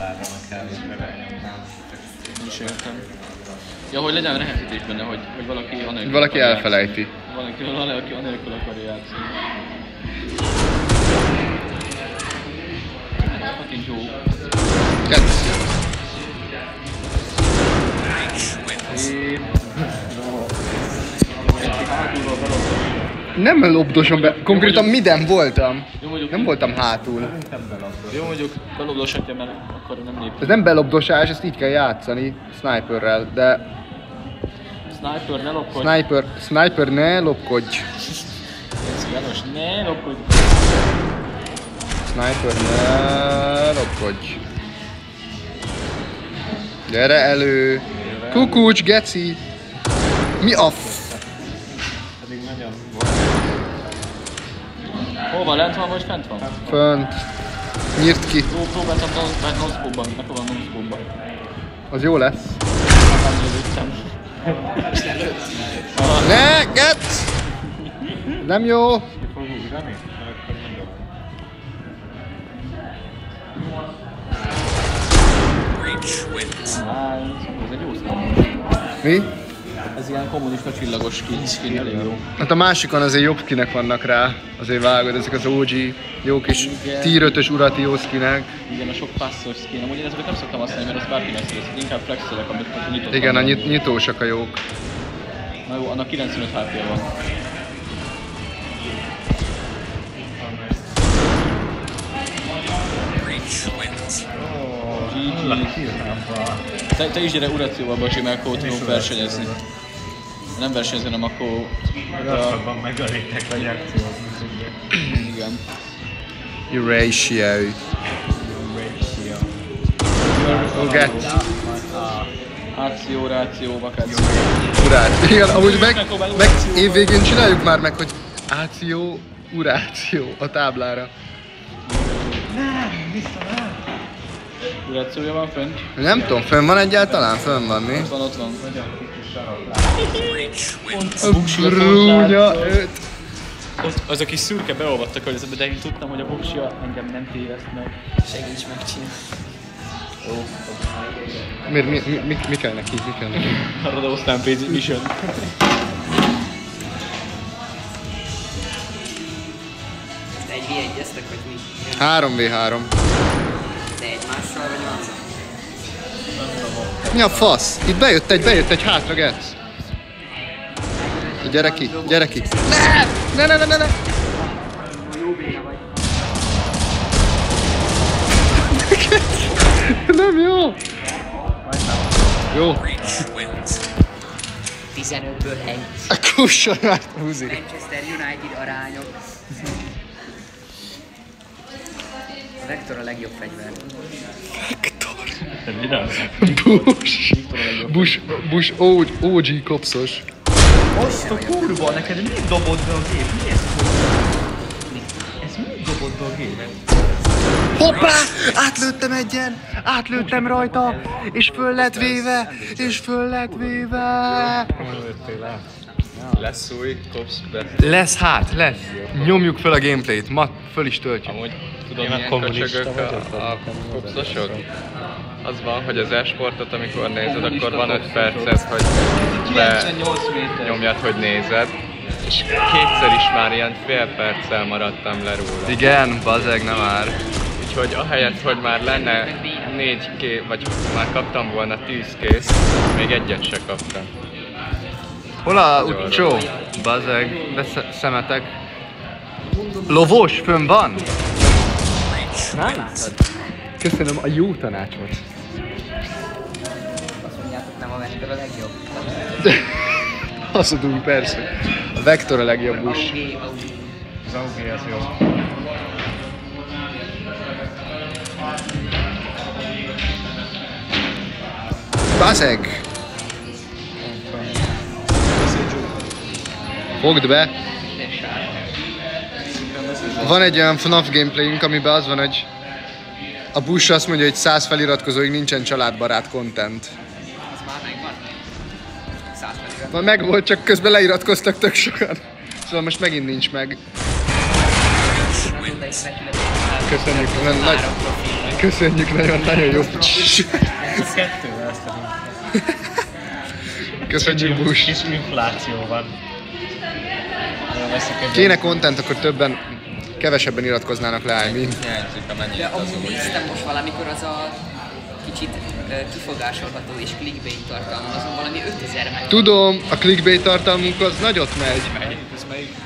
dollárra meg kell nyomnám. Nincs értem. Ja, hogy legyen rehezítés benne, hogy valaki anélkül Valaki elfelejti. Valaki anélkül akarja játszani. Fucking jó. Nem lobdosom be, konkrétan midden voltam. Nem voltam hátul. Jó, mondjuk belobdoshatja, mert akkor nem lép. Ez nem belobdosás, ezt így kell játszani, sniperrel, de... Sniper, ne lopkodj! Sniper, ne lopkodj! János, ne lopkodj! Sniper, ne lopkodj! Gyere elő! Kukucs, geci! Mi a Pedig nagyon... Hol van? Lent van vagy fent van? Fönt. Nyírt ki. Jó, próbáltam non-scope-ban, megpróbálom non-scope-ban. Az jó lesz. Nem lőttem. Ne, gec! Nem jó! Ki fog ugrani? Akkor mondom. Ez egy jó skin. Mi? Ez ilyen kommunista csillagos skin, elég jó. Hát a másikon azért jobb skinek vannak rá. Azért vágod, ezek az OG jó kis tier 5-ös urati jó skinek. Igen, a sok passzos skin. Amúgy én ezeket nem szoktam használni, mert az bárki megszerez. Inkább flexelek, amit nyitott. Igen, a nyitósak a jók. Na jó, annak 95 HP van. Te is gyere Uracióba, Bacsi, mert akkor tudunk versenyezni. Nem versenyezni, hanem akkor... Lassabban megölitek vagy akciózni. Igen. Ratio. Get. Ráció, vakáció. Urát. Igen, amúgy meg évvégén csináljuk már meg, hogy áció, uráció a táblára. Nem, vissza nem! Urációja van fönt? Nem tudom, fönn van egyáltalán? Fönn van, mi? Ott van. Nagyon kis sarok. Brúnya őt. Az a kis szürke beolvadt a környezetbe, de én tudtam, hogy a buksia engem nem téveszt meg. Segíts megcsinálni. Jó. Mi kell neki? Mi kell neki? A Rodeo Stampede Mission. 1v1-eztek, vagy mi? 3v3. De egymással, vagy más? Mi a fasz? Itt bejött egy hátra, Getsz. Gyere ki, gyere ki. Ne! Jó béna vagy. Nem jó. Jó. 15-ből 1. Kusson már, húzi. Manchester United arányok. A Vector a legjobb fegyver. Bush OG kopszos. Azt a kurva, neked mi dobod be a gép? Mi ez? Ez mi dobod be a gép? Hoppá! Átlőttem rajta, és föl lett véve, Lesz új, kopsz be. Lesz. Nyomjuk fel a gameplayt, ma föl is töltjük. Amúgy tudod, milyen köcsögök a kopszosok? Az van, hogy az e-sportot, amikor nézed, akkor van 5 percet, hogy nyomjad, hogy nézed. És kétszer is már ilyen fél perccel maradtam le róla. Igen, bazeg, nem már. Úgyhogy ahelyett, hogy már lenne 4 vagy már kaptam volna 10 kész, még egyet se kaptam. Hol a utcsó? Bazeg, de szemetek. Lovos, fönn van? Nem látod? Köszönöm a jó tanácsot. Azt mondjátok, nem a Vector a legjobb. Hazudunk, persze. A Vector a legjobb busz. Az AUG az jó. Bazeg! Fogd be! Van egy olyan FNAF gameplayünk, amiben az van, hogy a Bush azt mondja, hogy 100 feliratkozóig nincsen családbarát content. Az már megvan. 100 felirat. Már megvolt, csak közben leiratkoztak tök sokan. Szóval most megint nincs meg. Köszönjük, Köszönjük, nagyon jó. Ez kettővel ezt Köszönjük, Bush. Kis infláció van. Kéne content, akkor kevesebben iratkoznának le, mint. De amúgy néztem most valamikor az a kicsit kifogásolható és clickbait tartalmaz, azon valami 5000 meg. Tudom, a clickbait tartalmunk az nagyot megy.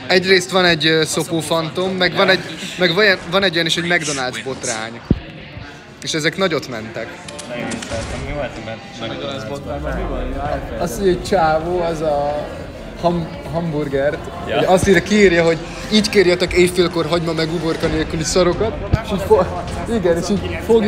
Egyrészt van egy szopó fantom, meg van egy olyan is, hogy McDonald's botrány. És ezek nagyot mentek. Mi volt a McDonald's botrány? Azt mondja, hogy csávó, az a hamburgert, hogy azt írja, kiírja, hogy így kérjetek éjfélkor hagyma meg uborka nélküli szarokat, és így igen, és így fogja